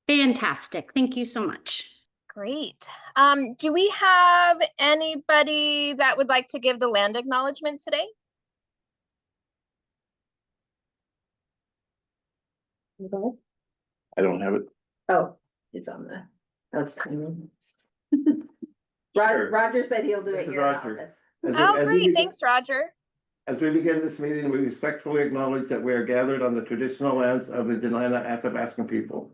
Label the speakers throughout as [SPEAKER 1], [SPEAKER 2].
[SPEAKER 1] Fantastic. Thank you so much.
[SPEAKER 2] Great. Do we have anybody that would like to give the land acknowledgement today?
[SPEAKER 3] Anybody?
[SPEAKER 4] I don't have it.
[SPEAKER 3] Oh, it's on the, oh, it's tiny.
[SPEAKER 4] Sure.
[SPEAKER 3] Roger said he'll do
[SPEAKER 4] This
[SPEAKER 3] it
[SPEAKER 4] is
[SPEAKER 3] here in the
[SPEAKER 4] Roger.
[SPEAKER 3] office.
[SPEAKER 2] Oh, great. Thanks, Roger.
[SPEAKER 4] As we begin this meeting, we respectfully acknowledge that we are gathered on the traditional lands of the Dena'ina Athabascan people.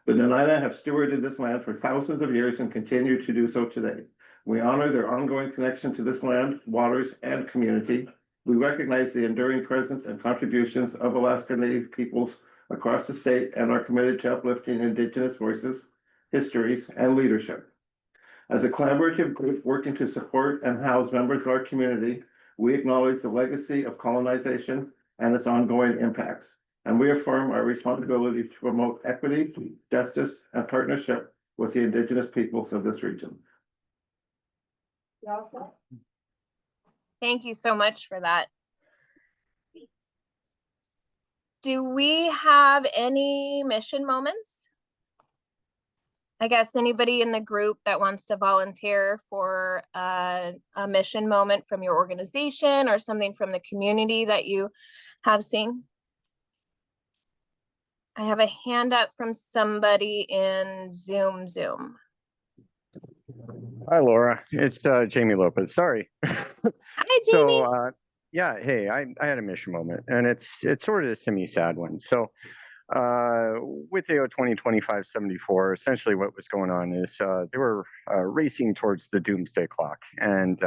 [SPEAKER 4] The Dena'ina have stewarded this land for thousands of years and continue to do so today. We honor their ongoing connection to this land, waters, and community. We recognize the enduring presence and contributions of Alaska Native peoples across the state and are committed to uplifting Indigenous voices, histories, and leadership. As a collaborative group working to support and house members of our community, we acknowledge the legacy of colonization and its ongoing impacts, and we affirm our responsibility to promote equity, justice, and partnership with the Indigenous peoples of this region.
[SPEAKER 2] Thank you so much for that. Do we have any mission moments? I guess anybody in the group that wants to volunteer for a mission moment from your organization or something from the community that you have seen? I have a hand up from somebody in Zoom.
[SPEAKER 5] Hi, Laura. It's Jamie Lopez. Sorry.
[SPEAKER 2] Hi, Jamie.
[SPEAKER 5] Yeah, hey, I had a mission moment, and it's sort of a semi-sad one. So, with AO 2025-74, essentially what was going on is they were racing towards the doomsday clock, and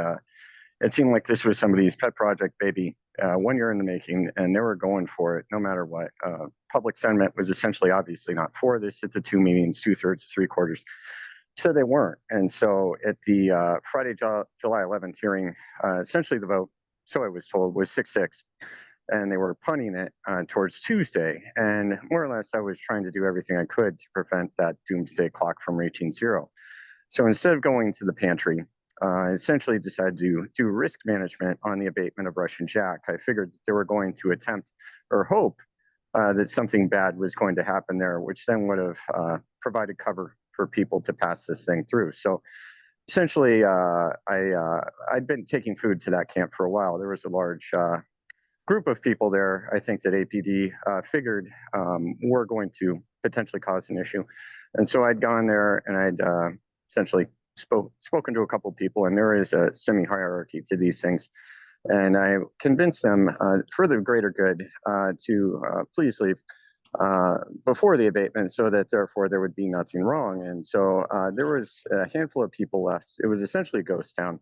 [SPEAKER 5] it seemed like this was somebody's pet project baby, 1 year in the making, and they were going for it no matter what. Public sentiment was essentially obviously not for this at the two meetings, 2/3 to 3/4. So they weren't. And so at the Friday, July 11th hearing, essentially the vote, so I was told, was 6-6. And they were punting it towards Tuesday. And more or less, I was trying to do everything I could to prevent that doomsday clock from reaching zero. So instead of going to the pantry, I essentially decided to do risk management on the abatement of Russian Jack. I figured that they were going to attempt or hope that something bad was going to happen there, which then would have provided cover for people to pass this thing through. So essentially, I'd been taking food to that camp for a while. There was a large group of people there, I think that APD figured were going to potentially cause an issue. And so I'd gone there and I'd essentially spoken to a couple of people, and there is a semi-hierarchy to these things. And I convinced them for the greater good to please leave before the abatement so that therefore there would be nothing wrong. And so there was a handful of people left. It was essentially a ghost town.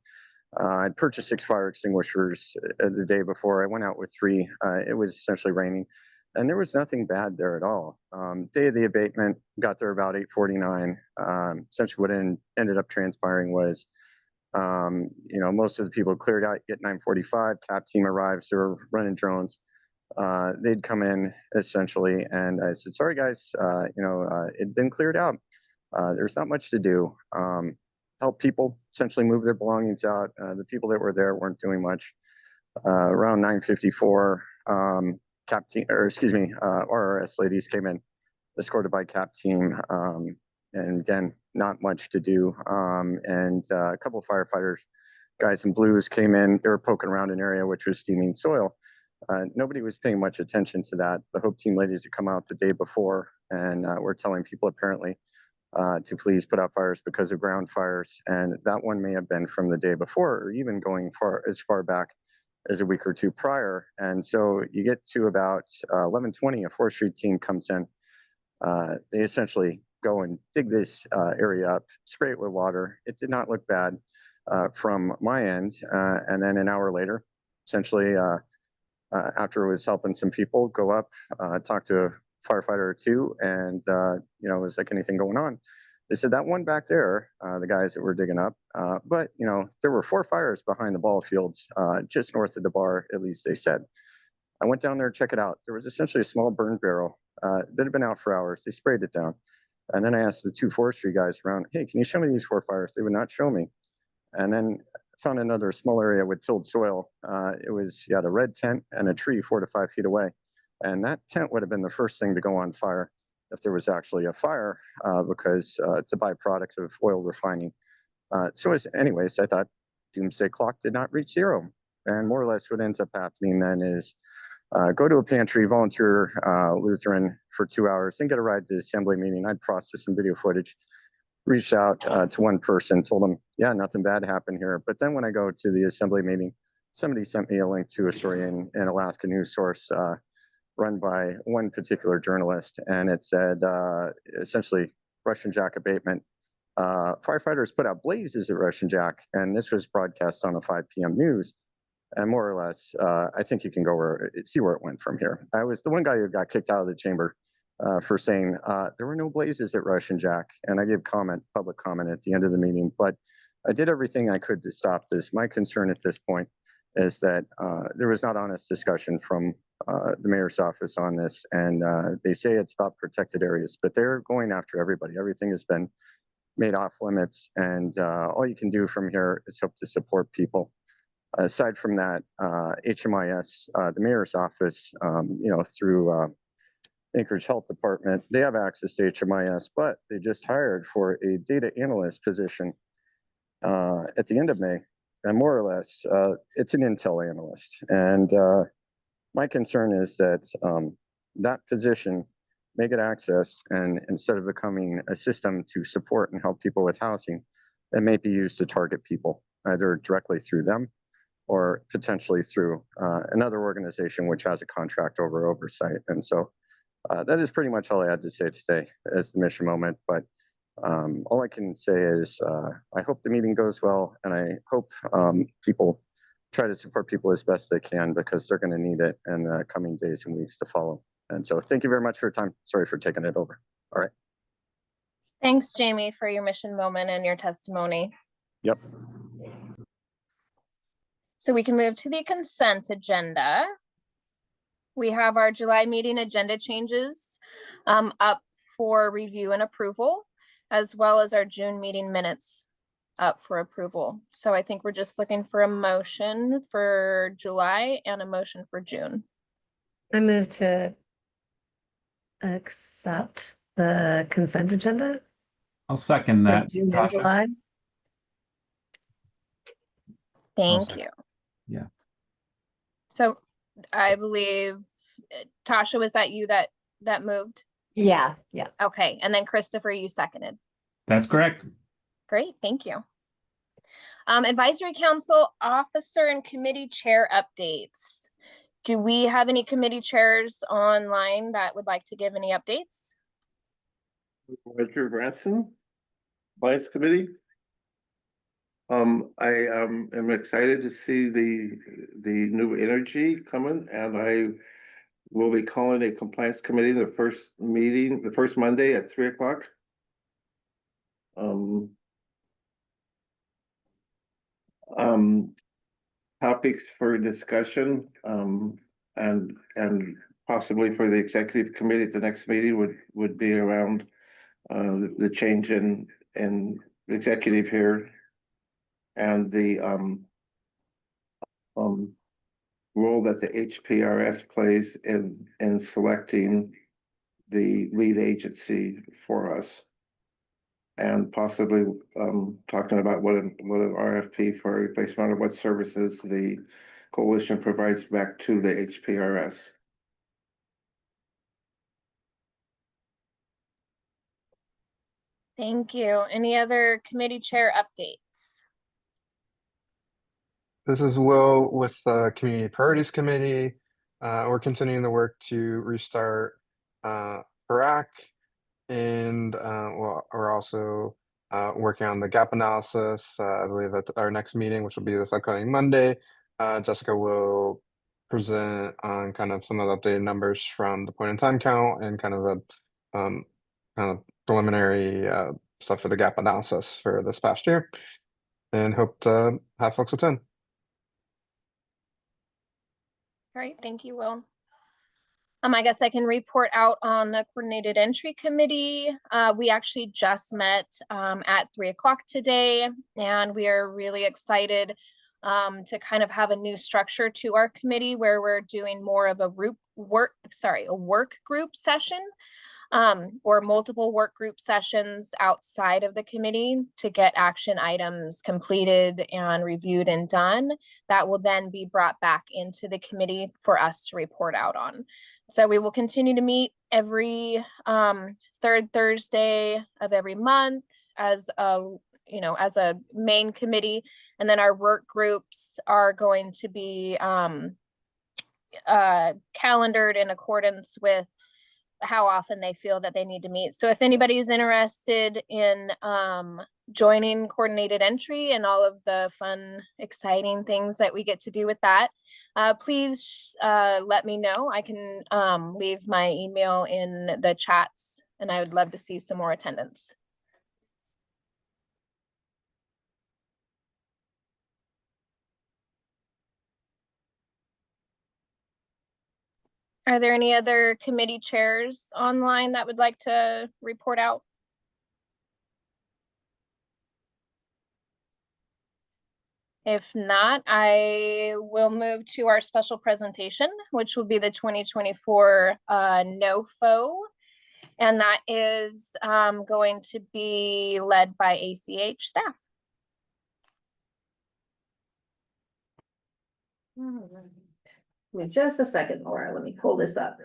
[SPEAKER 5] I'd purchased 6 fire extinguishers the day before. I went out with 3. It was essentially raining, and there was nothing bad there at all. Day of the abatement, got there about 8:49. Essentially what ended up transpiring was, most of the people cleared out at 9:45. CAP team arrives, they were running drones. They'd come in essentially, and I said, "Sorry, guys, it'd been cleared out. There's not much to do. Help people essentially move their belongings out. The people that were there weren't doing much." Around 9:54, CAP team, or excuse me, RRS ladies came in, escorted by CAP team, and again, not much to do. And a couple of firefighters, guys in blues, came in. They were poking around an area which was steaming soil. Nobody was paying much attention to that. The Hope Team ladies had come out the day before and were telling people apparently to please put out fires because of ground fires. And that one may have been from the day before, or even going as far back as a week or two prior. And so you get to about 11:20, a forestry team comes in. They essentially go and dig this area up, spray it with water. It did not look bad from my end. And then an hour later, essentially, after it was helping some people go up, talk to a firefighter or two, and was like, anything going on? They said that one back there, the guys that were digging up, but there were 4 fires behind the ball fields, just north of the bar, at least they said. I went down there to check it out. There was essentially a small burn barrel that had been out for hours. They sprayed it down. And then I asked the 2 forestry guys around, "Hey, can you show me these 4 fires?" They would not show me. And then found another small area with tilled soil. You had a red tent and a tree 4 to 5 feet away. And that tent would have been the first thing to go on fire if there was actually a fire because it's a byproduct of oil refining. Anyways, I thought doomsday clock did not reach zero. And more or less what ends up happening then is go to a pantry, volunteer Lutheran for 2 hours, and get a ride to the assembly meeting. I'd processed some video footage, reached out to one person, told them, yeah, nothing bad happened here. But then when I go to the assembly meeting, somebody sent me a link to a story in Alaska News Source run by one particular journalist. And it said, essentially, Russian Jack abatement. Firefighters put out blazes at Russian Jack, and this was broadcast on the 5 p.m. news. And more or less, I think you can see where it went from here. I was the one guy who got kicked out of the chamber for saying there were no blazes at Russian Jack, and I gave public comment at the end of the meeting. But I did everything I could to stop this. My concern at this point is that there was not honest discussion from the mayor's office on this, and they say it's about protected areas, but they're going after everybody. Everything has been made off limits, and all you can do from here is hope to support people. Aside from that, HMIS, the mayor's office, through Anchorage Health Department, they have access to HMIS, but they just hired for a data analyst position at the end of May. And more or less, it's an Intel analyst. And my concern is that that position may get access, and instead of becoming a system to support and help people with housing, it may be used to target people, either directly through them or potentially through another organization which has a contract over oversight. And so that is pretty much all I had to say today as the mission moment. But all I can say is I hope the meeting goes well, and I hope people try to support people as best they can, because they're going to need it in the coming days and weeks to follow. And so thank you very much for your time. Sorry for taking it over. All right.
[SPEAKER 2] Thanks, Jamie, for your mission moment and your testimony.
[SPEAKER 5] Yep.
[SPEAKER 2] So we can move to the consent agenda. We have our July meeting agenda changes up for review and approval, as well as our June meeting minutes up for approval. So I think we're just looking for a motion for July and a motion for June.
[SPEAKER 3] I move to accept the consent agenda.
[SPEAKER 6] I'll second
[SPEAKER 3] for
[SPEAKER 6] that.
[SPEAKER 3] June and
[SPEAKER 6] Tasha.
[SPEAKER 3] July.
[SPEAKER 2] Thank
[SPEAKER 6] second.
[SPEAKER 2] you.
[SPEAKER 6] Yeah.
[SPEAKER 2] So I believe, Tasha, was that you that moved?
[SPEAKER 3] Yeah.
[SPEAKER 2] Okay, and then Christopher, you seconded.
[SPEAKER 6] That's correct.
[SPEAKER 2] Great, thank you. Advisory Council Officer and Committee Chair updates. Do we have any committee chairs online that would like to give any updates?
[SPEAKER 4] Richard Branson, Vice Committee. I am excited to see the new energy coming, and I will be calling a compliance committee the first Monday at 3 o'clock. Topics for discussion and possibly for the executive committee at the next meeting would be around the change in executive here, and the role that the HPRS plays in selecting the lead agency for us, and possibly talking about what an RFP for replacement or what services the coalition provides back to the HPRS.
[SPEAKER 2] Thank you. Any other committee chair updates?
[SPEAKER 7] This is Will with the Community Priorities Committee. We're continuing the work to restart BRAC, and we're also working on the gap analysis. I believe at our next meeting, which will be this upcoming Monday, Jessica will present on kind of some of the updated numbers from the point in time count and kind of a kind of preliminary stuff for the gap analysis for this past year, and hope to have folks attend.
[SPEAKER 2] Great, thank you, Will. I guess I can report out on the Coordinated Entry Committee. We actually just met at 3 o'clock today, and we are really excited to kind of have a new structure to our committee where we're doing more of a work group session. or multiple work group sessions outside of the committee to get action items completed and reviewed and done. That will then be brought back into the committee for us to report out on. So we will continue to meet every third Thursday of every month as a as a main committee, and then our work groups are going to be calendared in accordance with how often they feel that they need to meet. So if anybody is interested in joining coordinated entry and all of the fun, exciting things that we get to do with that, please let me know. I can leave my email in the chats, and I would love to see some more attendance. Are there any other committee chairs online that would like to report out? If not, I will move to our special presentation, which will be the 2024 NOFO. And that is going to be led by ACH staff.
[SPEAKER 8] All right. Give me just a second, Laura. Let me pull this up.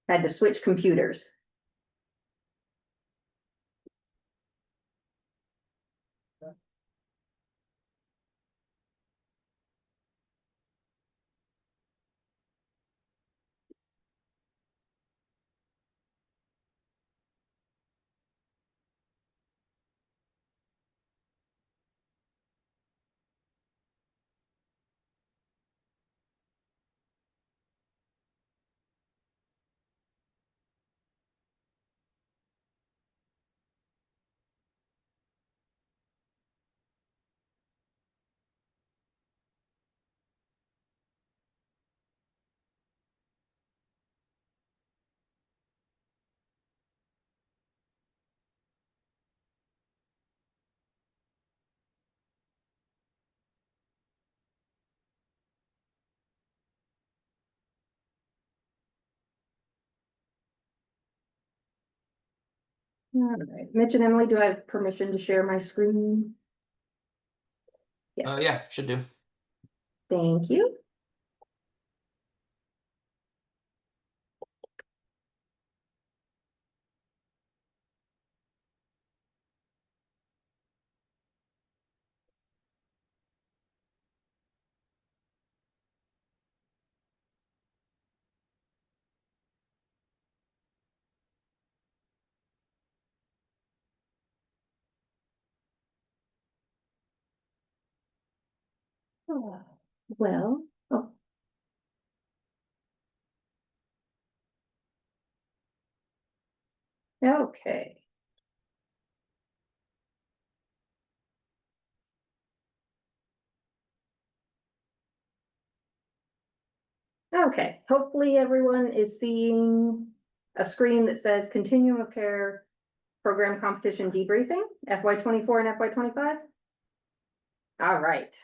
[SPEAKER 8] Had to switch computers. All right, Mitch and Emily, do I have permission to share my screen? Yes.
[SPEAKER 9] Yeah, should do.
[SPEAKER 8] Thank you. Oh, well, oh. Okay. Okay, hopefully everyone is seeing a screen that says Continuum of Care Program Competition Debriefing, FY24 and FY25. All right.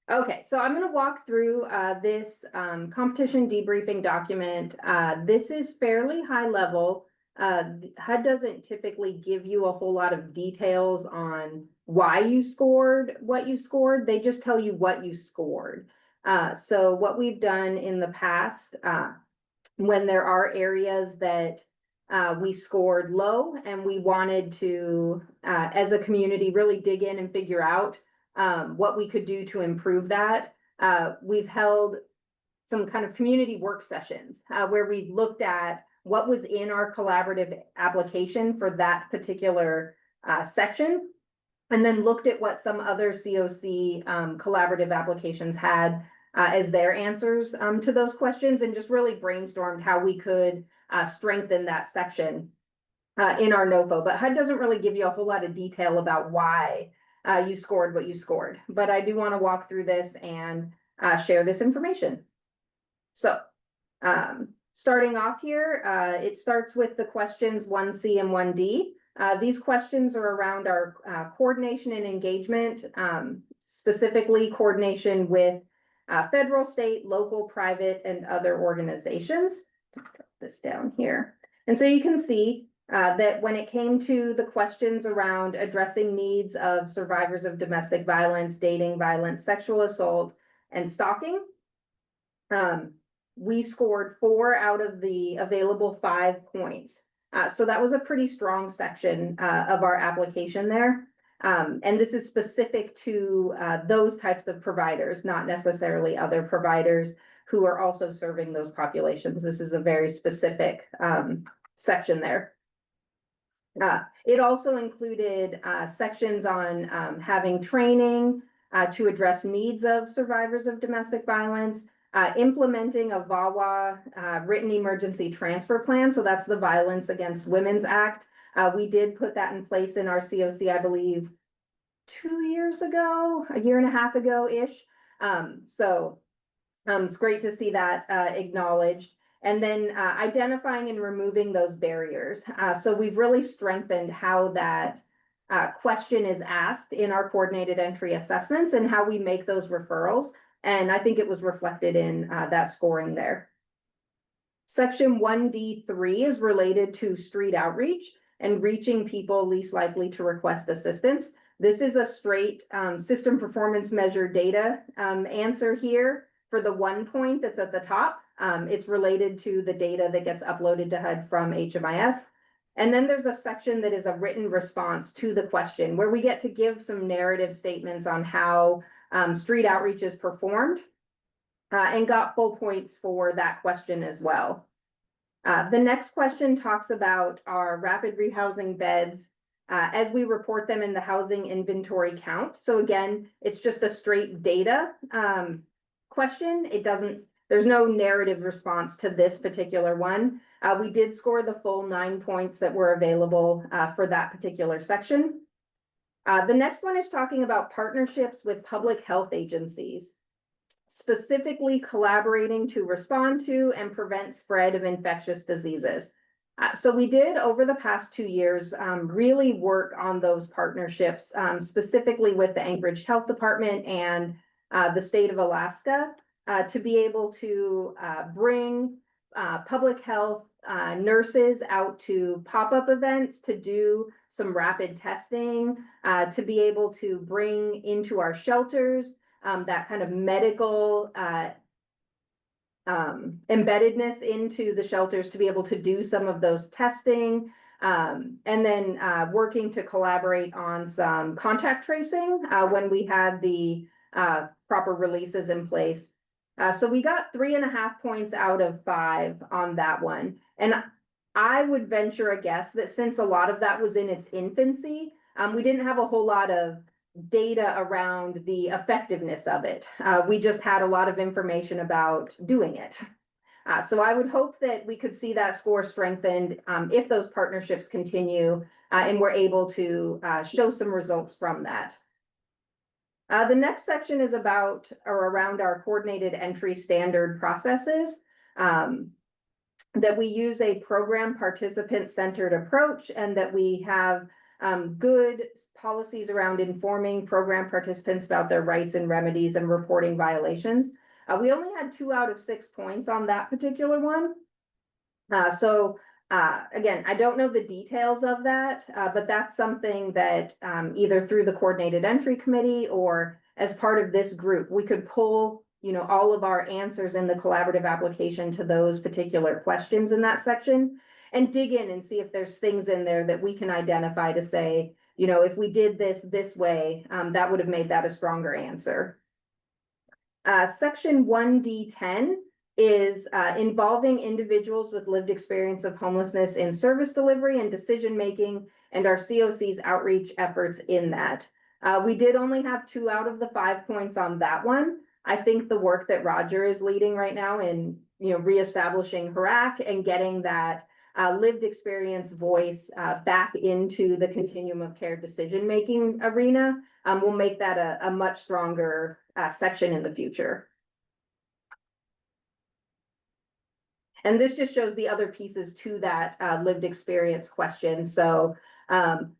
[SPEAKER 8] Okay, so I'm gonna walk through this competition debriefing document. This is fairly high level. HUD doesn't typically give you a whole lot of details on why you scored what you scored. They just tell you what you scored. So what we've done in the past, when there are areas that we scored low and we wanted to, as a community, really dig in and figure out what we could do to improve that. We've held some kind of community work sessions where we've looked at what was in our collaborative application for that particular section, and then looked at what some other COC collaborative applications had as their answers to those questions, and just really brainstormed how we could strengthen that section in our NOFO. But HUD doesn't really give you a whole lot of detail about why you scored what you scored. But I do want to walk through this and share this information. So starting off here, it starts with the questions 1C and 1D. These questions are around our coordination and engagement, specifically coordination with federal, state, local, private, and other organizations. this down here. And so you can see that when it came to the questions around addressing needs of survivors of domestic violence, dating violence, sexual assault, and stalking, we scored 4 out of the available 5 points. So that was a pretty strong section of our application there. And this is specific to those types of providers, not necessarily other providers who are also serving those populations. This is a very specific section there. It also included sections on having training to address needs of survivors of domestic violence, implementing a VAWA written emergency transfer plan. So that's the Violence Against Women's Act. We did put that in place in our COC, I believe, 2 years ago, a year and a half ago-ish. It's great to see that acknowledged. And then identifying and removing those barriers. So we've really strengthened how that question is asked in our coordinated entry assessments and how we make those referrals. And I think it was reflected in that scoring there. Section 1D3 is related to street outreach and reaching people least likely to request assistance. This is a straight system performance measure data answer here for the 1 point that's at the top. It's related to the data that gets uploaded to HUD from HMIS. And then there's a section that is a written response to the question where we get to give some narrative statements on how street outreach is performed and got full points for that question as well. The next question talks about our rapid rehousing beds as we report them in the housing inventory count. So again, it's just a straight data question. There's no narrative response to this particular one. We did score the full 9 points that were available for that particular section. The next one is talking about partnerships with public health agencies, specifically collaborating to respond to and prevent spread of infectious diseases. So we did over the past 2 years really work on those partnerships, specifically with the Anchorage Health Department and the state of Alaska, to be able to bring public health nurses out to pop-up events to do some rapid testing, to be able to bring into our shelters that kind of medical embeddedness into the shelters to be able to do some of those testing, and then working to collaborate on some contact tracing when we had the proper releases in place. So we got 3.5 points out of 5 on that one. And I would venture a guess that since a lot of that was in its infancy, we didn't have a whole lot of data around the effectiveness of it. We just had a lot of information about doing it. So I would hope that we could see that score strengthened if those partnerships continue and we're able to show some results from that. The next section is about or around our coordinated entry standard processes, that we use a program participant centered approach and that we have good policies around informing program participants about their rights and remedies and reporting violations. We only had 2 out of 6 points on that particular one. Again, I don't know the details of that, but that's something that either through the coordinated entry committee or as part of this group, we could pull, all of our answers in the collaborative application to those particular questions in that section and dig in and see if there's things in there that we can identify to say, if we did this way, that would have made that a stronger answer. Section 1D10 is involving individuals with lived experience of homelessness in service delivery and decision-making and our COC's outreach efforts in that. We did only have 2 out of the 5 points on that one. I think the work that Roger is leading right now in, reestablishing HRAC and getting that lived experience voice back into the continuum of care decision-making arena will make that a much stronger section in the future. And this just shows the other pieces to that lived experience question. So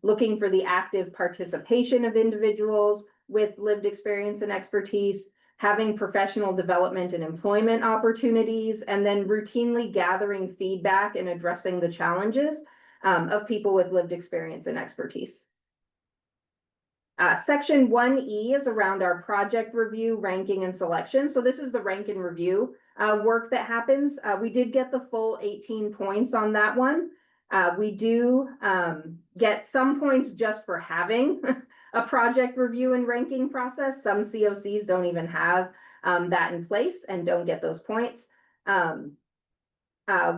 [SPEAKER 8] looking for the active participation of individuals with lived experience and expertise, having professional development and employment opportunities, and then routinely gathering feedback and addressing the challenges of people with lived experience and expertise. Section 1E is around our project review, ranking, and selection. So this is the rank and review work that happens. We did get the full 18 points on that one. We do get some points just for having a project review and ranking process. Some COCs don't even have that in place and don't get those points.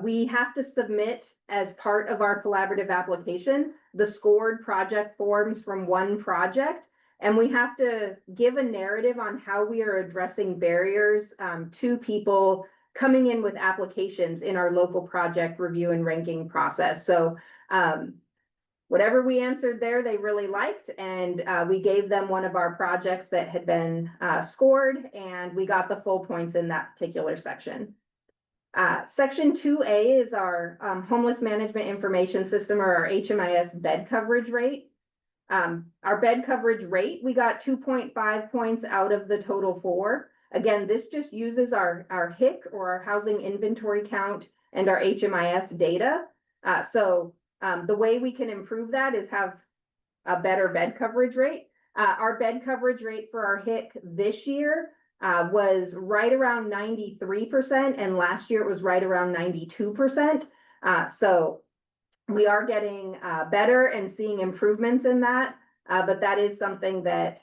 [SPEAKER 8] We have to submit as part of our collaborative application the scored project forms from one project, and we have to give a narrative on how we are addressing barriers to people coming in with applications in our local project review and ranking process. So whatever we answered there, they really liked, and we gave them one of our projects that had been scored, and we got the full points in that particular section. Section 2A is our homeless management information system, or our HMIS bed coverage rate. Our bed coverage rate, we got 2.5 points out of the total 4. Again, this just uses our HIC, or our housing inventory count, and our HMIS data. So the way we can improve that is have a better bed coverage rate. Our bed coverage rate for our HIC this year was right around 93%, and last year it was right around 92%. So we are getting better and seeing improvements in that, but that is something that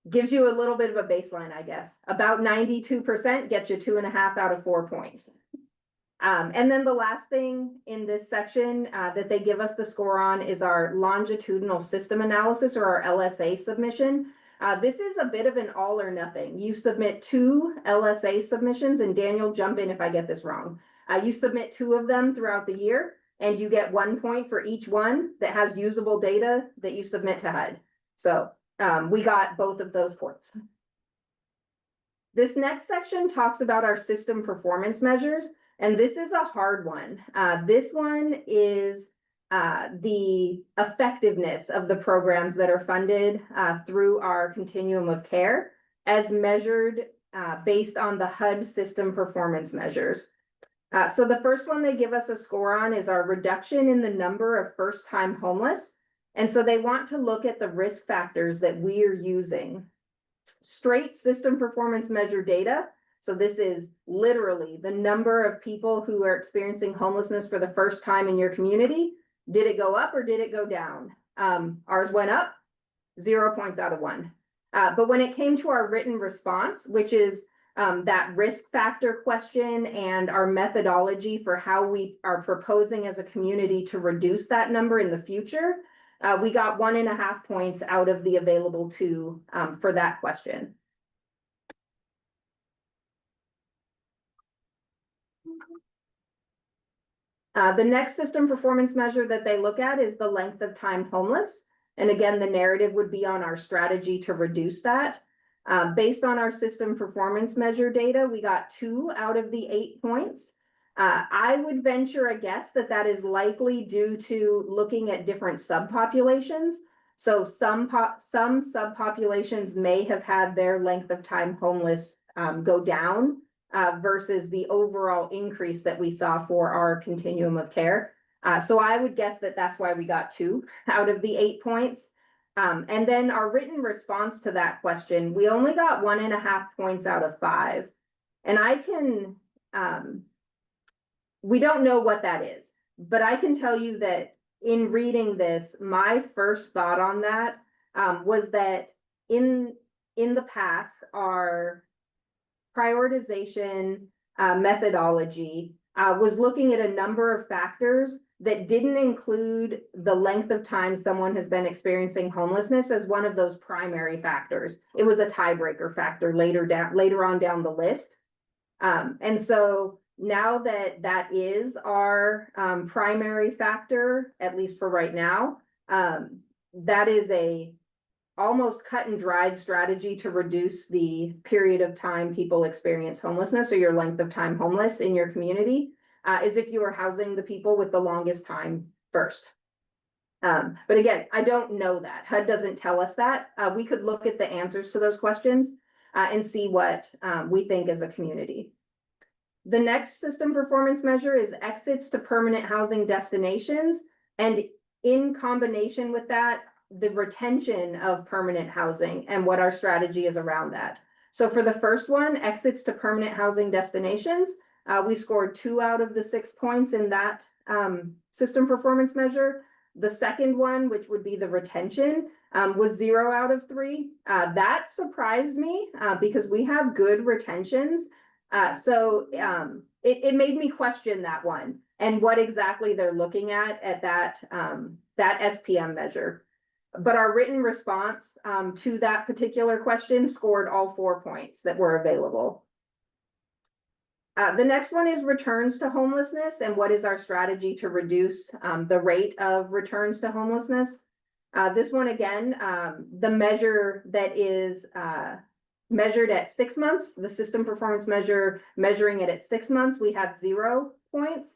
[SPEAKER 8] gives you a little bit of a baseline, I guess. About 92% gets you 2.5 out of 4 points. And then the last thing in this section that they give us the score on is our longitudinal system analysis, or our LSA submission. This is a bit of an all or nothing. You submit 2 LSA submissions, and Daniel, jump in if I get this wrong. You submit 2 of them throughout the year, and you get 1 point for each one that has usable data that you submit to HUD. So we got both of those points. This next section talks about our system performance measures, and this is a hard one. This one is the effectiveness of the programs that are funded through our continuum of care, as measured based on the HUD system performance measures. So the first one they give us a score on is our reduction in the number of first-time homeless. And so they want to look at the risk factors that we are using. Straight system performance measure data. So this is literally the number of people who are experiencing homelessness for the first time in your community. Did it go up or did it go down? Ours went up, 0 points out of 1. But when it came to our written response, which is that risk factor question and our methodology for how we are proposing as a community to reduce that number in the future, we got 1.5 points out of the available 2 for that question. The next system performance measure that they look at is the length of time homeless. And again, the narrative would be on our strategy to reduce that. Based on our system performance measure data, we got 2 out of the 8 points. I would venture a guess that that is likely due to looking at different subpopulations. So some subpopulations may have had their length of time homeless go down versus the overall increase that we saw for our continuum of care. So I would guess that that's why we got 2 out of the 8 points. And then our written response to that question, we only got 1.5 points out of 5. And I can, we don't know what that is, but I can tell you that in reading this, my first thought on that was that in the past, our prioritization methodology was looking at a number of factors that didn't include the length of time someone has been experiencing homelessness as one of those primary factors. It was a tiebreaker factor later on down the list. And so now that that is our primary factor, at least for right now, that is a almost cut and dried strategy to reduce the period of time people experience homelessness, or your length of time homeless in your community, is if you are housing the people with the longest time first. But again, I don't know that. HUD doesn't tell us that. We could look at the answers to those questions. and see what we think as a community. The next system performance measure is exits to permanent housing destinations. And in combination with that, the retention of permanent housing and what our strategy is around that. So for the first one, exits to permanent housing destinations, we scored 2 out of the 6 points in that system performance measure. The second one, which would be the retention, was 0 out of 3. That surprised me because we have good retentions. It made me question that one and what exactly they're looking at that SPM measure. But our written response to that particular question scored all 4 points that were available. The next one is returns to homelessness and what is our strategy to reduce the rate of returns to homelessness. This one again, the measure that is measured at 6 months, the system performance measure, measuring it at 6 months, we had 0 points,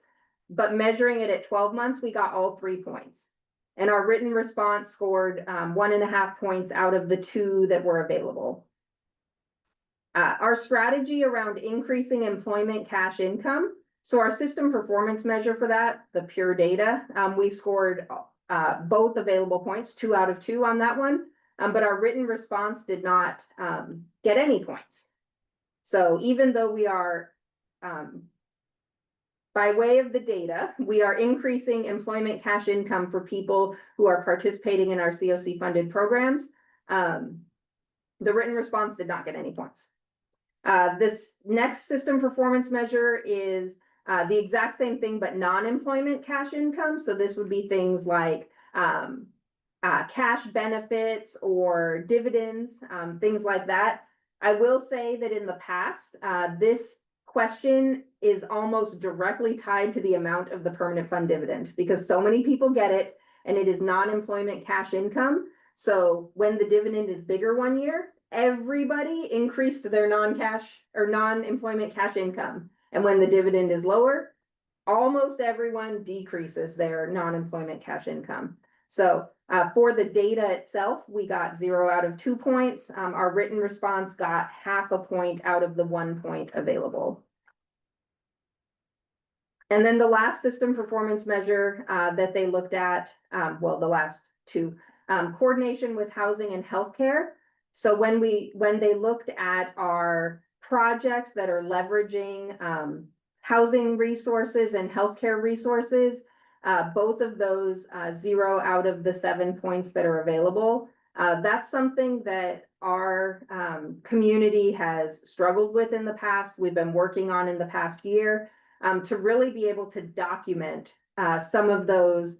[SPEAKER 8] but measuring it at 12 months, we got all 3 points. And our written response scored 1.5 points out of the 2 that were available. Our strategy around increasing employment cash income. So our system performance measure for that, the pure data, we scored both available points, 2 out of 2 on that one. But our written response did not get any points. So even though we are, by way of the data, we are increasing employment cash income for people who are participating in our COC funded programs, the written response did not get any points. This next system performance measure is the exact same thing, but non-employment cash income. So this would be things like cash benefits or dividends, things like that. I will say that in the past, this question is almost directly tied to the amount of the permanent fund dividend because so many people get it and it is non-employment cash income. So when the dividend is bigger one year, everybody increased their non-cash or non-employment cash income. And when the dividend is lower, almost everyone decreases their non-employment cash income. So for the data itself, we got 0 out of 2 points. Our written response got 0.5 point out of the 1 point available. And then the last system performance measure that they looked at, well, the last 2, coordination with housing and healthcare. So when they looked at our projects that are leveraging housing resources and healthcare resources, both of those 0 out of the 7 points that are available. That's something that our community has struggled with in the past. We've been working on in the past year to really be able to document some of those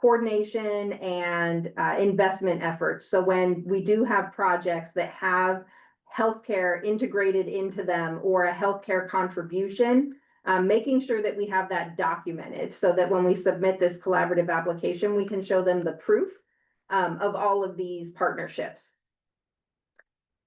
[SPEAKER 8] coordination and investment efforts. So when we do have projects that have healthcare integrated into them or a healthcare contribution, making sure that we have that documented so that when we submit this collaborative application, we can show them the proof of all of these partnerships.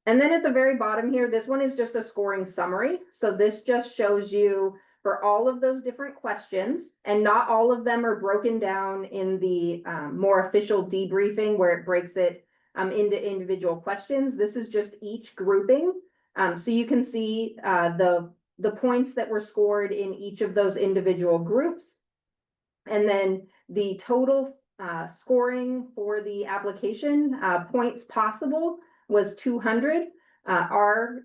[SPEAKER 8] And then at the very bottom here, this one is just a scoring summary. So this just shows you for all of those different questions, and not all of them are broken down in the more official debriefing where it breaks it into individual questions. This is just each grouping. So you can see the points that were scored in each of those individual groups. And then the total scoring for the application points possible was 200. Our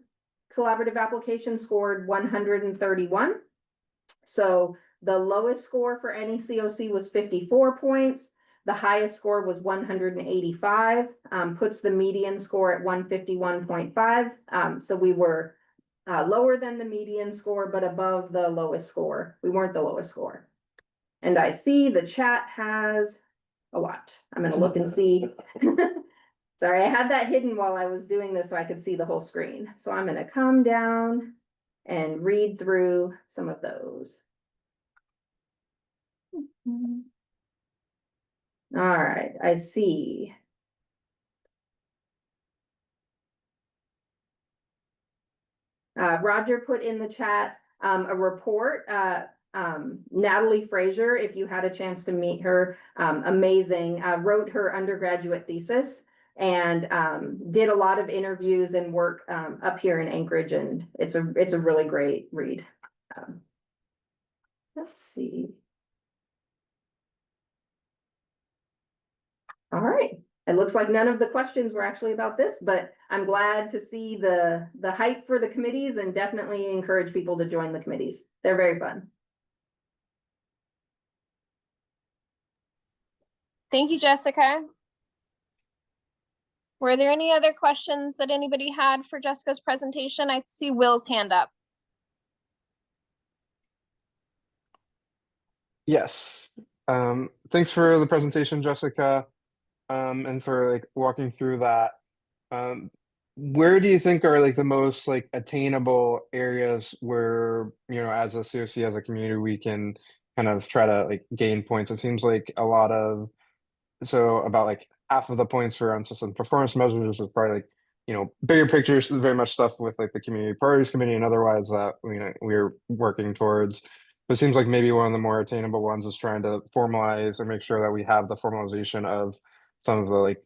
[SPEAKER 8] collaborative application scored 131. So the lowest score for any COC was 54 points. The highest score was 185, puts the median score at 151.5. So we were lower than the median score, but above the lowest score. We weren't the lowest score. And I see the chat has a lot. I'm going to look and see. Sorry, I had that hidden while I was doing this so I could see the whole screen. So I'm going to come down and read through some of those. All right, I see. Roger put in the chat a report. Natalie Fraser, if you had a chance to meet her, amazing, wrote her undergraduate thesis and did a lot of interviews and work up here in Anchorage, and it's a really great read. Let's see. All right. It looks like none of the questions were actually about this, but I'm glad to see the hype for the committees, and definitely encourage people to join the committees. They're very fun.
[SPEAKER 2] Thank you, Jessica. Were there any other questions that anybody had for Jessica's presentation? I see Will's hand up.
[SPEAKER 7] Yes. Thanks for the presentation, Jessica, and for like walking through that. Where do you think are like the most like attainable areas where, you know, as a COC, as a community, we can kind of try to like gain points? It seems like a lot of, so about like half of the points for on-system performance measures is probably like, you know, bigger pictures, very much stuff with like the community priorities committee and otherwise that, you know, we're working towards. But it seems like maybe one of the more attainable ones is trying to formalize or make sure that we have the formalization of some of the like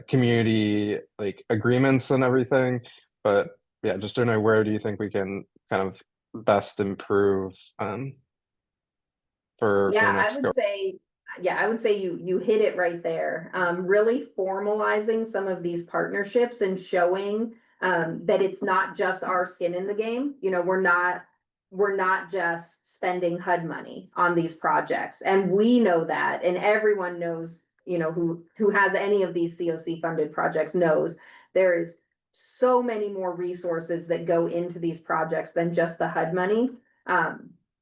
[SPEAKER 7] community like agreements and everything. But yeah, just don't know, where do you think we can kind of best improve for the
[SPEAKER 8] Yeah,
[SPEAKER 7] next go?
[SPEAKER 8] I would say you hit it right there. Really formalizing some of these partnerships and showing that it's not just our skin in the game. You know, we're not just spending HUD money on these projects, and we know that, and everyone knows, you know, who has any of these COC funded projects knows there is so many more resources that go into these projects than just the HUD money.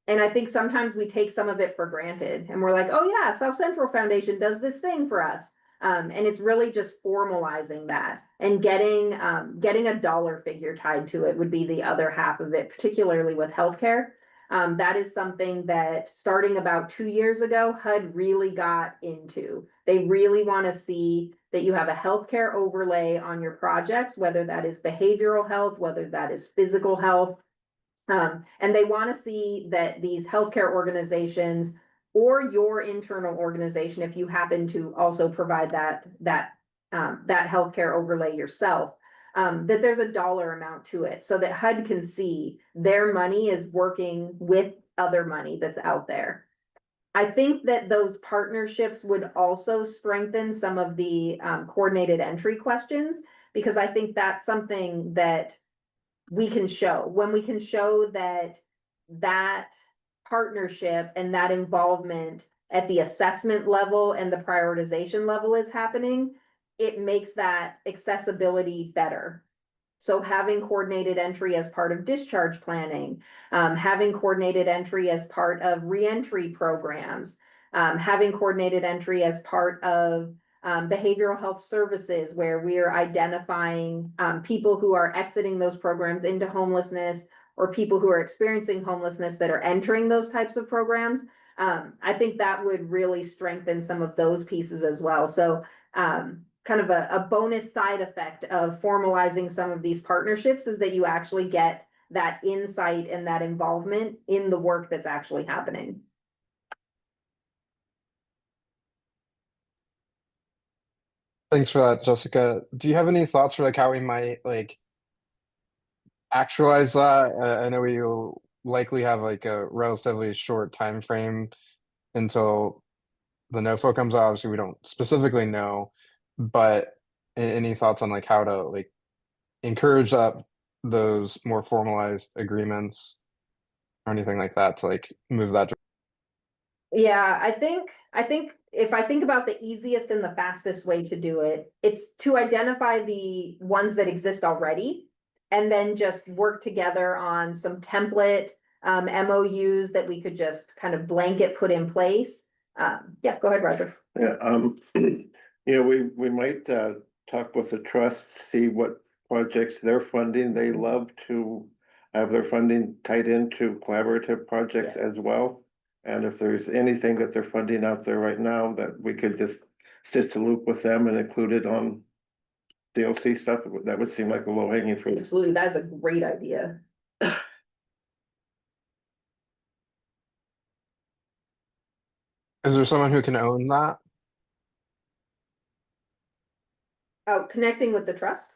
[SPEAKER 8] And I think sometimes we take some of it for granted, and we're like, oh yeah, South Central Foundation does this thing for us. And it's really just formalizing that and getting a dollar figure tied to it would be the other half of it, particularly with healthcare. That is something that starting about 2 years ago, HUD really got into. They really want to see that you have a healthcare overlay on your projects, whether that is behavioral health, whether that is physical health. And they want to see that these healthcare organizations or your internal organization, if you happen to also provide that healthcare overlay yourself, that there's a dollar amount to it so that HUD can see their money is working with other money that's out there. I think that those partnerships would also strengthen some of the coordinated entry questions, because I think that's something that we can show. When we can show that partnership and that involvement at the assessment level and the prioritization level is happening, it makes that accessibility better. So having coordinated entry as part of discharge planning, having coordinated entry as part of reentry programs, having coordinated entry as part of behavioral health services, where we are identifying people who are exiting those programs into homelessness, or people who are experiencing homelessness that are entering those types of programs. I think that would really strengthen some of those pieces as well. So kind of a bonus side effect of formalizing some of these partnerships is that you actually get that insight and that involvement in the work that's actually happening.
[SPEAKER 7] Thanks for that, Jessica. Do you have any thoughts for like how we might like actualize that? I know we will likely have like a relatively short time frame until the NOFO comes out. Obviously, we don't specifically know, but any thoughts on like how to like encourage those more formalized agreements or anything like that to like move that?
[SPEAKER 8] Yeah, I think if I think about the easiest and the fastest way to do it, it's to identify the ones that exist already, and then just work together on some template MOUs that we could just kind of blanket put in place. Yeah, go ahead, Roger.
[SPEAKER 4] Yeah, you know, we might talk with the trust, see what projects they're funding. They love to have their funding tied into collaborative projects as well. And if there's anything that they're funding out there right now that we could just stitch the loop with them and include it on COC stuff, that would seem like a low hanging fruit.
[SPEAKER 8] Absolutely, that is a great idea.
[SPEAKER 7] Is there someone who can own that?
[SPEAKER 8] Oh, connecting with the trust?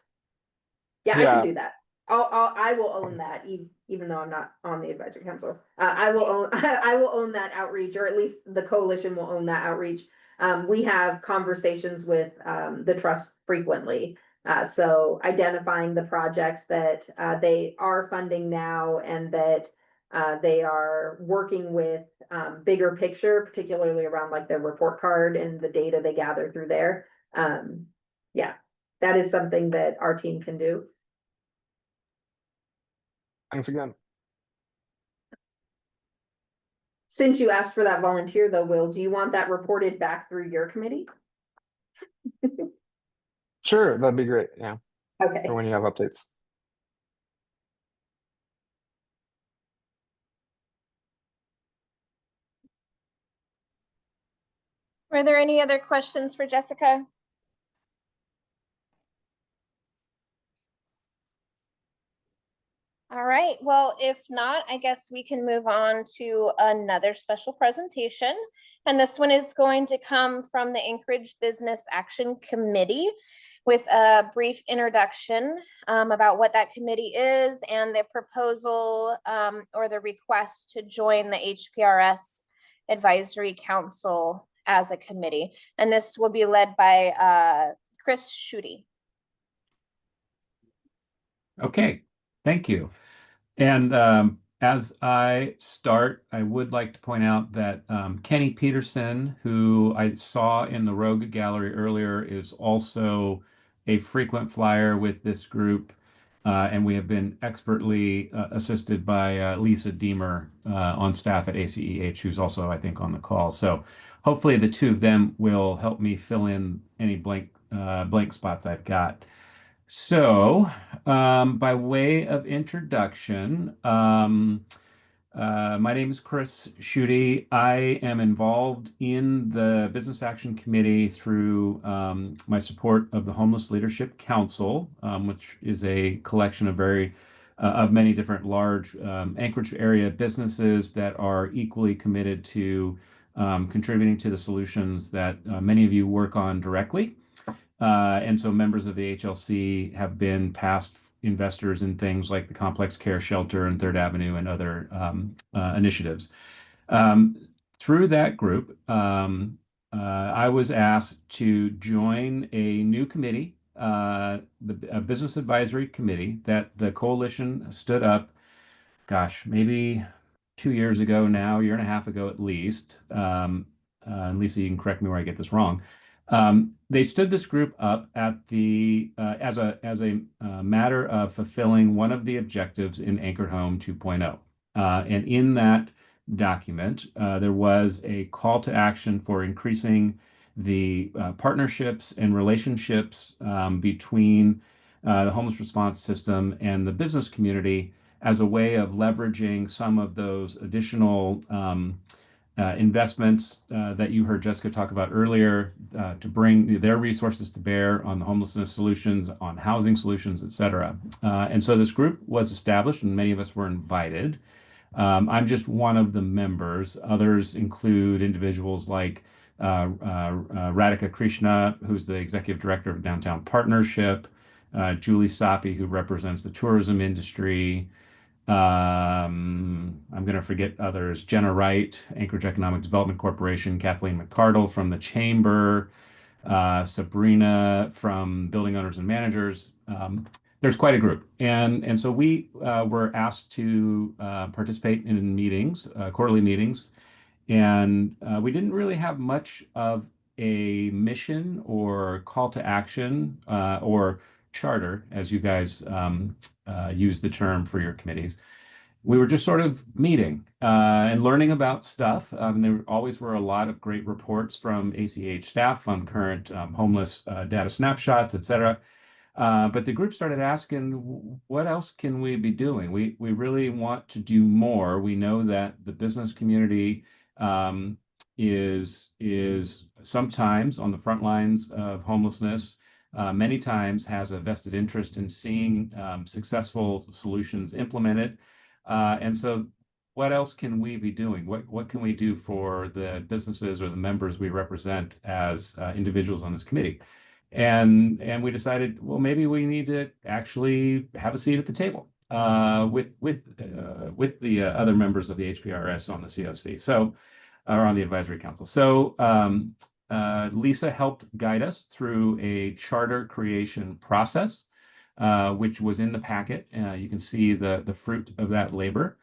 [SPEAKER 8] Yeah, I
[SPEAKER 7] Yeah.
[SPEAKER 8] can do that. I will own that, even though I'm not on the advisory council. I will own, I will own that outreach, or at least the coalition will own that outreach. We have conversations with, the trust frequently. So identifying the projects that, they are funding now and that, they are working with, bigger picture, particularly around like their report card and the data they gather through there. Yeah, that is something that our team can do.
[SPEAKER 7] Thanks again.
[SPEAKER 8] Since you asked for that volunteer though, Will, do you want that reported back through your committee?
[SPEAKER 7] Sure, that'd be great. Yeah,
[SPEAKER 8] Okay,
[SPEAKER 7] for when you have updates.
[SPEAKER 2] Were there any other questions for Jessica? All right, well, if not, I guess we can move on to another special presentation. And this one is going to come from the Anchorage Business Action Committee with a brief introduction about what that committee is and the proposal or the request to join the HPRS Advisory Council as a committee. And this will be led by Chris Schutte.
[SPEAKER 6] Okay, thank you. And as I start, I would like to point out that Kenny Peterson, who I saw in the Rogue Gallery earlier, is also a frequent flyer with this group. And we have been expertly assisted by Lisa Deemer on staff at ACEH, who's also, I think, on the call. So hopefully the two of them will help me fill in any blank spots I've got. So, by way of introduction, my name is Chris Schutte. I am involved in the Business Action Committee through my support of the Homeless Leadership Council, which is a collection of many different large Anchorage area businesses that are equally committed to contributing to the solutions that many of you work on directly. And so members of the HLC have been past investors in things like the Complex Care Shelter and Third Avenue and other initiatives. Through that group, I was asked to join a new committee, a Business Advisory Committee that the coalition stood up, gosh, maybe 2 years ago now, year and a half ago at least. And Lisa, you can correct me where I get this wrong. They stood this group up at as a matter of fulfilling one of the objectives in Anchored Home 2.0. And in that document, there was a call to action for increasing the partnerships and relationships between the homeless response system and the business community as a way of leveraging some of those additional investments that you heard Jessica talk about earlier to bring their resources to bear on the homelessness solutions, on housing solutions, et cetera. And so this group was established and many of us were invited. I'm just one of the members. Others include individuals like Radhika Krishna, who's the executive director of Downtown Partnership, Julie Sapi, who represents the tourism industry. I'm going to forget others. Jenna Wright, Anchorage Economic Development Corporation, Kathleen McCardle from the Chamber, Sabrina from Building Owners and Managers. There's quite a group. And so we were asked to participate in meetings, quarterly meetings, and we didn't really have much of a mission or call to action or charter, as you guys use the term for your committees. We were just sort of meeting and learning about stuff. There always were a lot of great reports from ACH staff on current homeless data snapshots, et cetera. But the group started asking, what else can we be doing? We really want to do more. We know that the business community is sometimes on the front lines of homelessness. Many times has a vested interest in seeing successful solutions implemented. And so what else can we be doing? What can we do for the businesses or the members we represent as individuals on this committee? And we decided, well, maybe we need to actually have a seat at the table with the other members of the HPRS on the COC, so or on the advisory council. So Lisa helped guide us through a charter creation process, which was in the packet. You can see the fruit of that labor.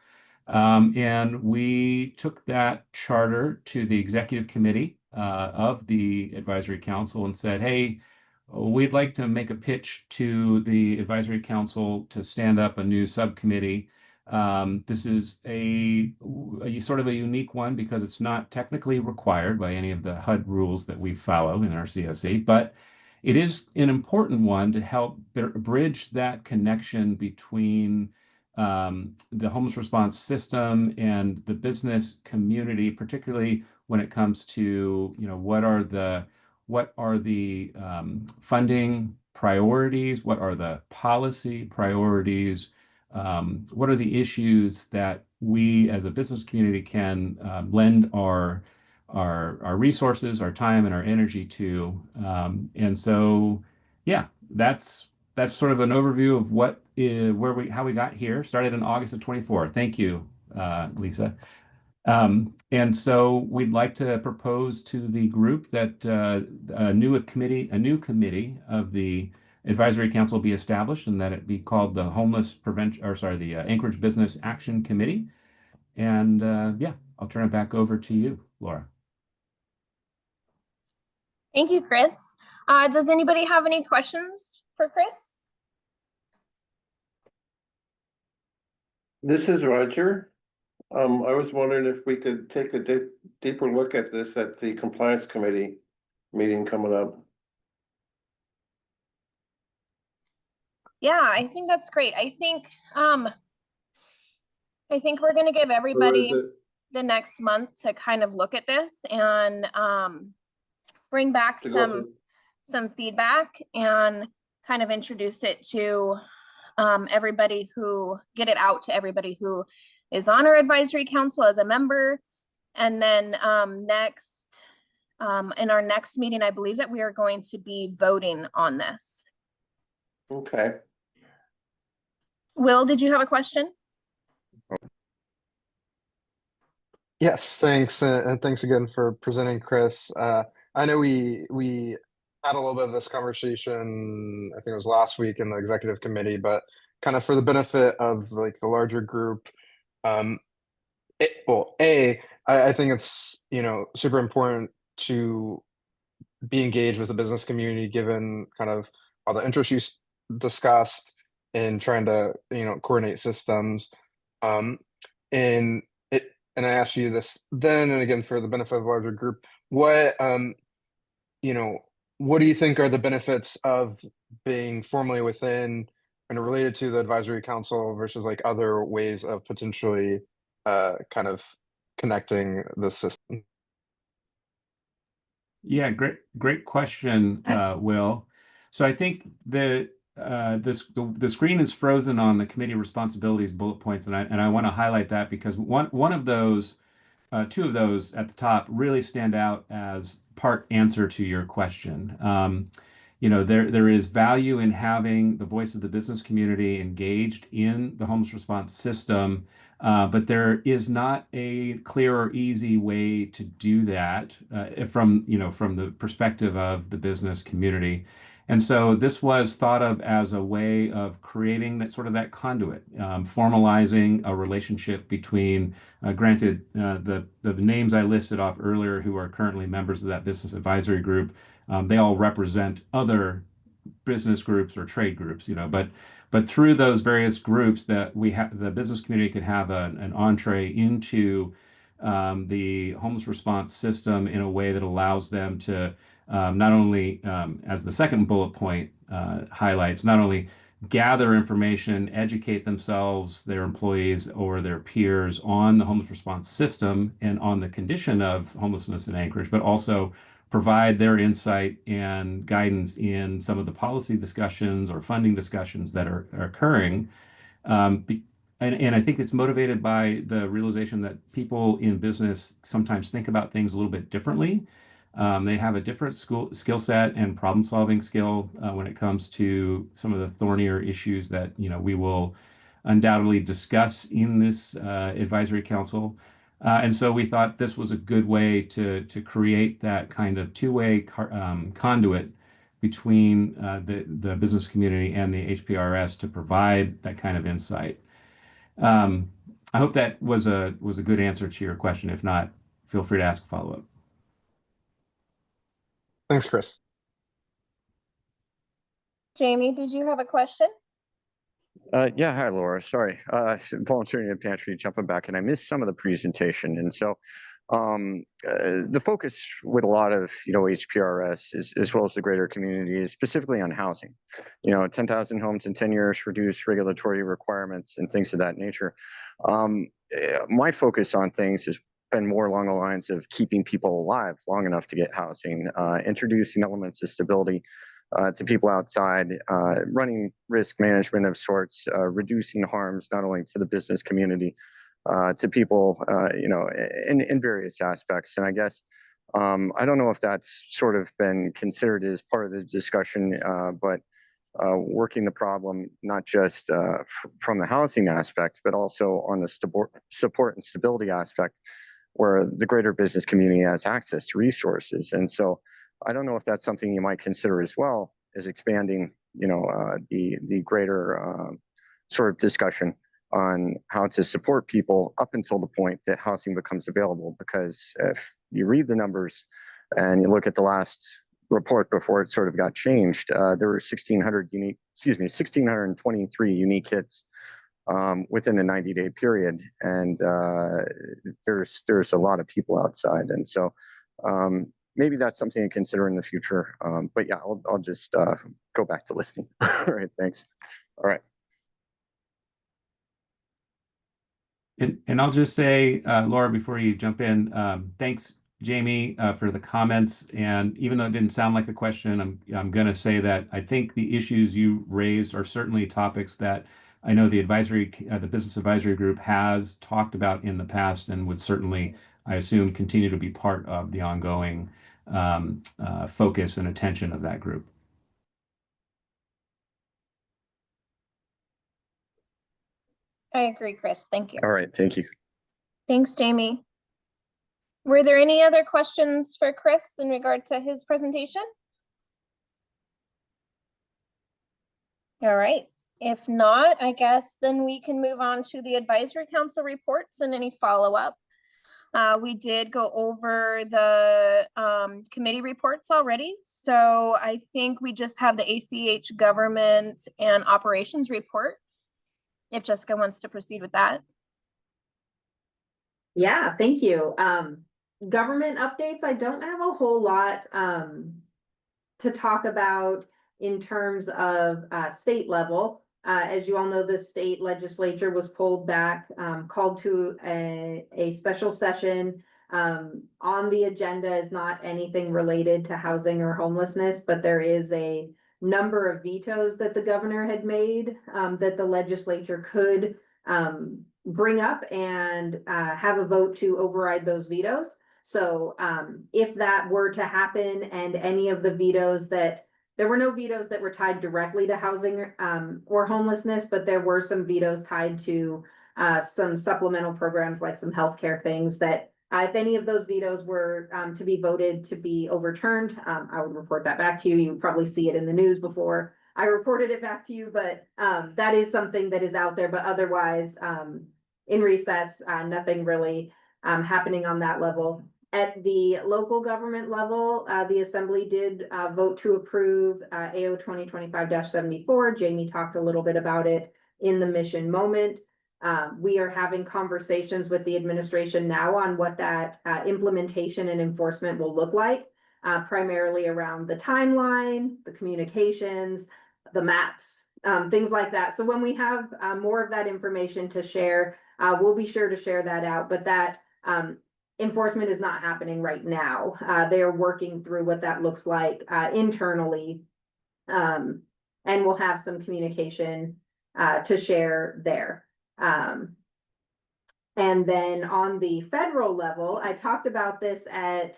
[SPEAKER 6] And we took that charter to the executive committee of the advisory council and said, hey, we'd like to make a pitch to the advisory council to stand up a new subcommittee. This is a sort of a unique one because it's not technically required by any of the HUD rules that we follow in our COC, but it is an important one to help bridge that connection between the homeless response system and the business community, particularly when it comes to, what are the funding priorities, what are the policy priorities, what are the issues that we as a business community can lend our resources, our time, and our energy to. And so, yeah, that's sort of an overview of how we got here. Started in August of 24. Thank you, Lisa. And so we'd like to propose to the group that a new committee of the advisory council be established, and that it be called the the Anchorage Business Action Committee. And yeah, I'll turn it back over to you, Laura.
[SPEAKER 2] Thank you, Chris. Does anybody have any questions for Chris?
[SPEAKER 4] This is Roger. I was wondering if we could take a deeper look at this at the compliance committee meeting coming up.
[SPEAKER 2] Yeah, I think that's great. I think we're going to give everybody the next month to kind of look at this and bring back some feedback and kind of introduce it to everybody get it out to everybody who is on our advisory council as a member. And then next, in our next meeting, I believe that we are going to be voting on this.
[SPEAKER 4] Okay.
[SPEAKER 2] Will, did you have a question?
[SPEAKER 7] Yes, thanks, and thanks again for presenting, Chris. I know we had a little bit of this conversation, I think it was last week in the executive committee, but kind of for the benefit of like the larger group, I think it's, super important to be engaged with the business community, given kind of all the interests you discussed in trying to, coordinate systems. And I asked you this then and again for the benefit of the larger group, what do you think are the benefits of being formally within and related to the advisory council versus like other ways of potentially kind of connecting the system?
[SPEAKER 6] Yeah, great question, Will. So I think the screen is frozen on the committee responsibilities bullet points, and I want to highlight that because one of those, two of those at the top really stand out as part answer to your question. There is value in having the voice of the business community engaged in the homeless response system, but there is not a clear or easy way to do that from the perspective of the business community. And so this was thought of as a way of creating that conduit, formalizing a relationship between, granted, the names I listed off earlier who are currently members of that business advisory group, they all represent other business groups or trade groups, but through those various groups that the business community could have an entree into the homeless response system in a way that allows them to not only, as the second bullet point highlights, not only gather information, educate themselves, their employees, or their peers on the homeless response system and on the condition of homelessness in Anchorage, but also provide their insight and guidance in some of the policy discussions or funding discussions that are occurring. And I think it's motivated by the realization that people in business sometimes think about things a little bit differently. They have a different skill set and problem-solving skill when it comes to some of the thornier issues that we will undoubtedly discuss in this advisory council. And so we thought this was a good way to create that kind of two-way conduit between the business community and the HPRS to provide that kind of insight. I hope that was a good answer to your question. If not, feel free to ask a follow-up.
[SPEAKER 7] Thanks, Chris.
[SPEAKER 2] Jamie, did you have a question?
[SPEAKER 5] Yeah, hi, Laura. Sorry, volunteering in the pantry, jumping back, and I missed some of the presentation. And so the focus with a lot of, HPRS as well as the greater community is specifically on housing. 10,000 homes in 10 years, reduce regulatory requirements and things of that nature. My focus on things has been more along the lines of keeping people alive long enough to get housing, introducing elements of stability to people outside, running risk management of sorts, reducing harms not only to the business community, to people, in various aspects. And I guess I don't know if that's sort of been considered as part of the discussion, but working the problem not just from the housing aspect, but also on the support and stability aspect, where the greater business community has access to resources. And so I don't know if that's something you might consider as well as expanding, the greater sort of discussion on how to support people up until the point that housing becomes available. Because if you read the numbers and you look at the last report before it sort of got changed, there were 1,623 unique hits within a 90-day period, and there's a lot of people outside. And so maybe that's something to consider in the future. But yeah, I'll just go back to listening. All right, thanks. All right.
[SPEAKER 6] And I'll just say, Laura, before you jump in, thanks, Jamie, for the comments. And even though it didn't sound like a question, I'm going to say that I think the issues you raised are certainly topics that I know the business advisory group has talked about in the past, and would certainly, I assume, continue to be part of the ongoing focus and attention of that group.
[SPEAKER 2] I agree, Chris. Thank you.
[SPEAKER 5] All right, thank you.
[SPEAKER 2] Thanks, Jamie. Were there any other questions for Chris in regard to his presentation? All right. If not, I guess then we can move on to the advisory council reports and any follow-up. We did go over the committee reports already, so I think we just have the ACH government and operations report. If Jessica wants to proceed with that.
[SPEAKER 8] Yeah, thank you. Government updates, I don't have a whole lot to talk about in terms of state level. As you all know, the state legislature was pulled back, called to a special session. On the agenda is not anything related to housing or homelessness, but there is a number of vetoes that the governor had made that the legislature could bring up and have a vote to override those vetoes. So if that were to happen, and any of the vetoes there were no vetoes that were tied directly to housing or homelessness, but there were some vetoes tied to some supplemental programs, like some healthcare things that if any of those vetoes were to be voted to be overturned, I would report that back to you. You would probably see it in the news before I reported it back to you, but that is something that is out there. But otherwise, in recess, nothing really happening on that level. At the local government level, the assembly did vote to approve AO 2025-74. Jamie talked a little bit about it in the mission moment. We are having conversations with the administration now on what that implementation and enforcement will look like, primarily around the timeline, the communications, the maps, things like that. So when we have more of that information to share, we'll be sure to share that out. But that enforcement is not happening right now. They are working through what that looks like internally, and we'll have some communication to share there. And then on the federal level, I talked about this at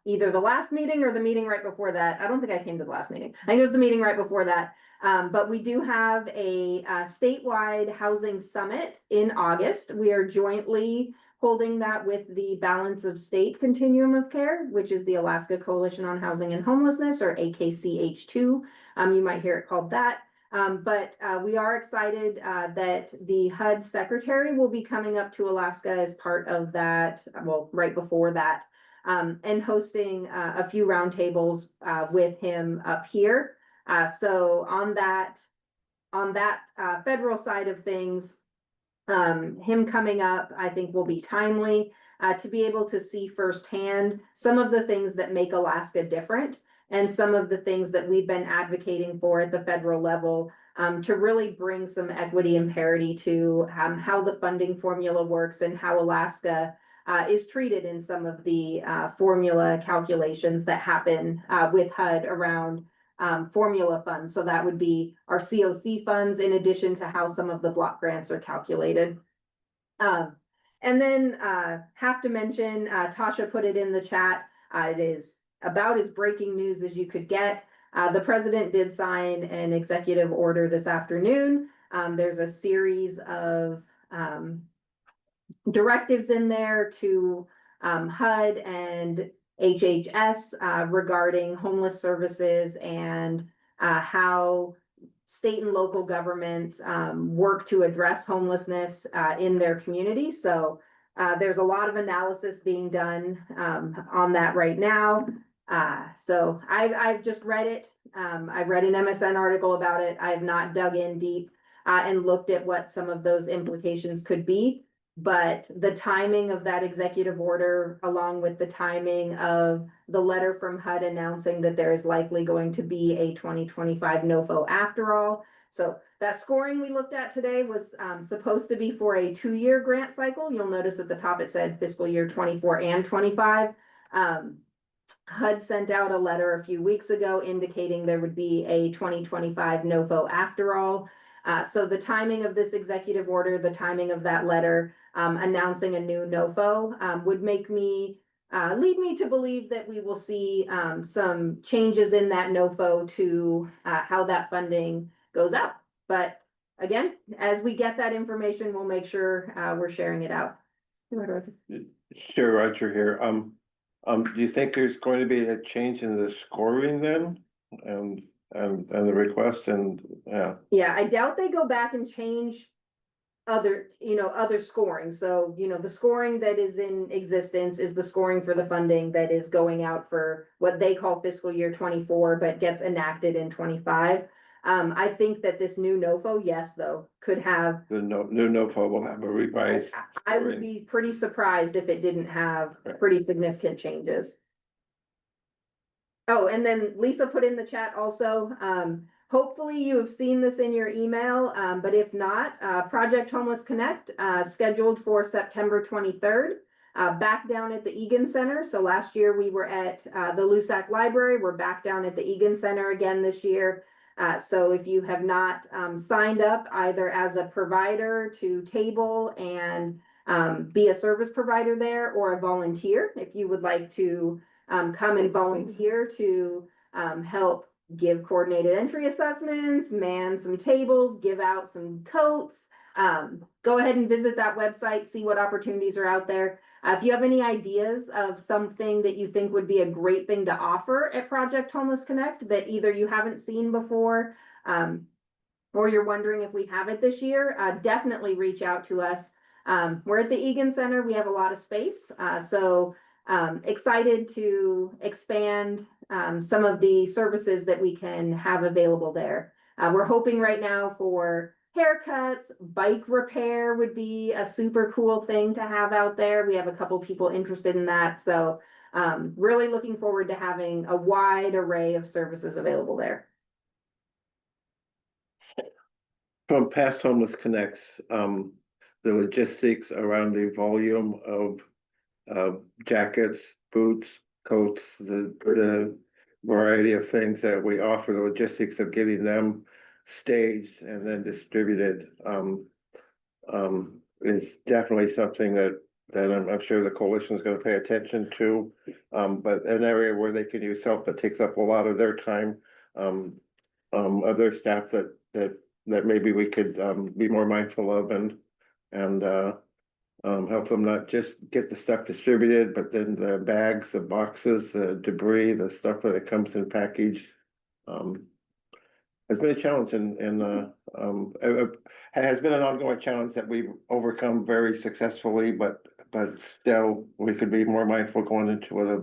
[SPEAKER 8] either the last meeting or the meeting right before that. I don't think I came to the last meeting. I think it was the meeting right before that. But we do have a statewide housing summit in August. We are jointly holding that with the Balance of State Continuum of Care, which is the Alaska Coalition on Housing and Homelessness, or AKCH2. You might hear it called that. But we are excited that the HUD secretary will be coming up to Alaska as part of that, well, right before that, and hosting a few roundtables with him up here. So on that federal side of things, him coming up, I think, will be timely to be able to see firsthand some of the things that make Alaska different, and some of the things that we've been advocating for at the federal level, to really bring some equity and parity to how the funding formula works and how Alaska is treated in some of the formula calculations that happen with HUD around formula funds. So that would be our COC funds, in addition to how some of the block grants are calculated. And then have to mention, Tasha put it in the chat. It is about as breaking news as you could get. The president did sign an executive order this afternoon. There's a series of directives in there to HUD and HHS regarding homeless services and how state and local governments work to address homelessness in their community. So there's a lot of analysis being done on that right now. So I've just read it. I've read an MSN article about it. I have not dug in deep and looked at what some of those implications could be. But the timing of that executive order, along with the timing of the letter from HUD announcing that there is likely going to be a 2025 NOFO after all. So that scoring we looked at today was supposed to be for a 2-year grant cycle. You'll notice at the top it said fiscal year 24 and 25. HUD sent out a letter a few weeks ago indicating there would be a 2025 NOFO after all. So the timing of this executive order, the timing of that letter announcing a new NOFO would make me lead me to believe that we will see some changes in that NOFO to how that funding goes out. But again, as we get that information, we'll make sure we're sharing it out.
[SPEAKER 4] Sure, Roger here. Do you think there's going to be a change in the scoring then? And the request, and
[SPEAKER 8] yeah, I doubt they go back and change other scoring. So, the scoring that is in existence is the scoring for the funding that is going out for what they call fiscal year 24, but gets enacted in 25. I think that this new NOFO, yes, though, could have
[SPEAKER 4] the new NOFO will have a revised.
[SPEAKER 8] I would be pretty surprised if it didn't have pretty significant changes. Oh, and then Lisa put in the chat also, hopefully you have seen this in your email, but if not, Project Homeless Connect, scheduled for September 23rd, back down at the Egan Center. So last year we were at the Lusac Library. We're back down at the Egan Center again this year. So if you have not signed up either as a provider to table and be a service provider there, or a volunteer, if you would like to come and volunteer to help give coordinated entry assessments, man some tables, give out some coats. Go ahead and visit that website, see what opportunities are out there. If you have any ideas of something that you think would be a great thing to offer at Project Homeless Connect that either you haven't seen before, or you're wondering if we have it this year, definitely reach out to us. We're at the Egan Center. We have a lot of space. So excited to expand some of the services that we can have available there. We're hoping right now for haircuts, bike repair would be a super cool thing to have out there. We have a couple people interested in that. So really looking forward to having a wide array of services available there.
[SPEAKER 4] From past Homeless Connects, the logistics around the volume of jackets, boots, coats, the variety of things that we offer, the logistics of getting them staged and then distributed is definitely something that that I'm sure the coalition is gonna pay attention to. But an area where they can use help that takes up a lot of their time, of their staff that maybe we could, be more mindful of and help them not just get the stuff distributed, but then the bags, the boxes, the debris, the stuff that it comes in packaged. Has been a challenge has been an ongoing challenge that we've overcome very successfully, but still we could be more mindful going into it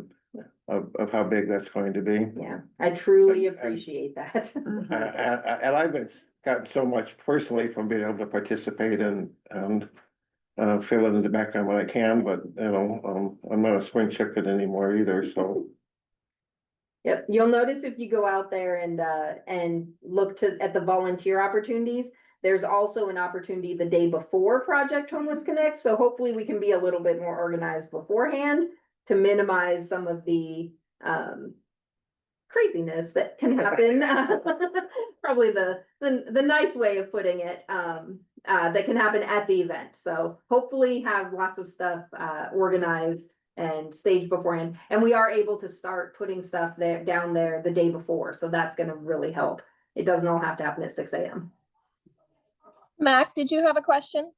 [SPEAKER 4] of how big that's going to be.
[SPEAKER 8] Yeah, I truly
[SPEAKER 4] And-
[SPEAKER 8] appreciate that.
[SPEAKER 4] And I've gotten so much personally from being able to participate and fill in the background when I can, but I'm not a spring chicken anymore either, so.
[SPEAKER 8] Yep, you'll notice if you go out there and look at the volunteer opportunities, there's also an opportunity the day before Project Homeless Connect, so hopefully we can be a little bit more organized beforehand to minimize some of the craziness that can happen. Probably the nice way of putting it, that can happen at the event. So hopefully have lots of stuff organized and staged beforehand. And we are able to start putting stuff down there the day before. So that's gonna really help. It doesn't all have to happen at 6 a.m.
[SPEAKER 2] Mac, did you have a question?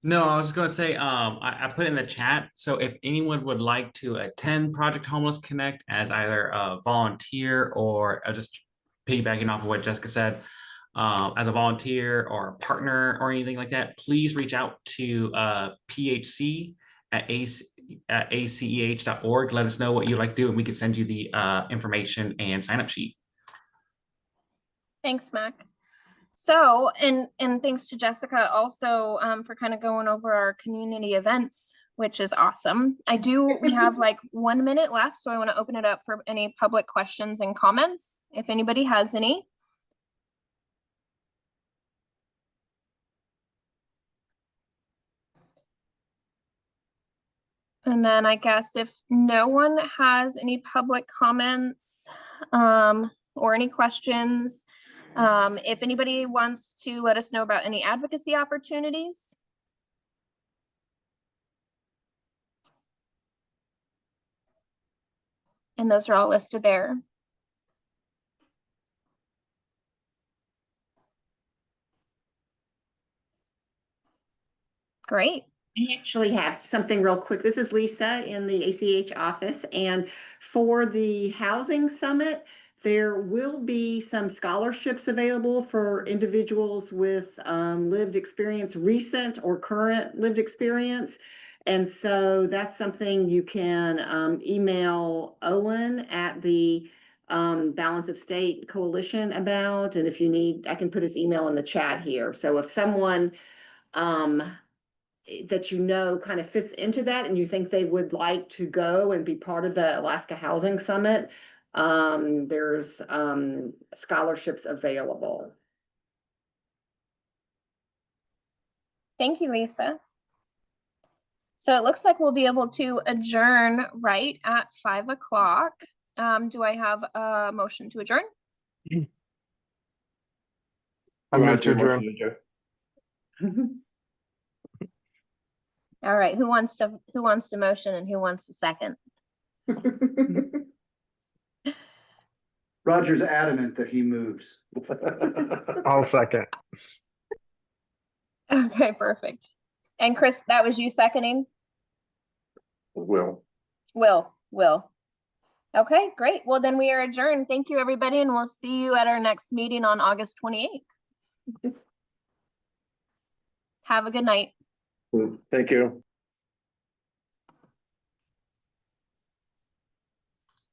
[SPEAKER 9] No, I was just gonna say, I put in the chat, so if anyone would like to attend Project Homeless Connect as either a volunteer or just piggybacking off of what Jessica said, as a volunteer or a partner or anything like that, please reach out to PHC at aceh.org. Let us know what you'd like to do, and we can send you the information and sign up sheet.
[SPEAKER 2] Thanks, Mac. So, and thanks to Jessica also for kind of going over our community events, which is awesome. We have like 1 minute left, so I want to open it up for any public questions and comments, if anybody has any. And then I guess if no one has any public comments or any questions, if anybody wants to let us know about any advocacy opportunities. And those are all listed there. Great.
[SPEAKER 10] I actually have something real quick. This is Lisa in the ACH office, and for the housing summit, there will be some scholarships available for individuals with lived experience, recent or current lived experience. And so that's something you can email Owen at the Balance of State Coalition about. And if you need, I can put his email in the chat here. So if someone that kind of fits into that and you think they would like to go and be part of the Alaska Housing Summit, there's scholarships available.
[SPEAKER 2] Thank you, Lisa. So it looks like we'll be able to adjourn right at 5 o'clock. Do I have a motion to adjourn?
[SPEAKER 7] I move to adjourn.
[SPEAKER 2] All right, who wants to motion and who wants to second?
[SPEAKER 11] Roger's adamant that he moves.
[SPEAKER 7] I'll second.
[SPEAKER 2] Okay, perfect. And Chris, that was you seconding?
[SPEAKER 4] Will.
[SPEAKER 2] Will. Okay, great. Well, then we are adjourned. Thank you, everybody, and we'll see you at our next meeting on August 28th. Have a good night.
[SPEAKER 4] Thank you.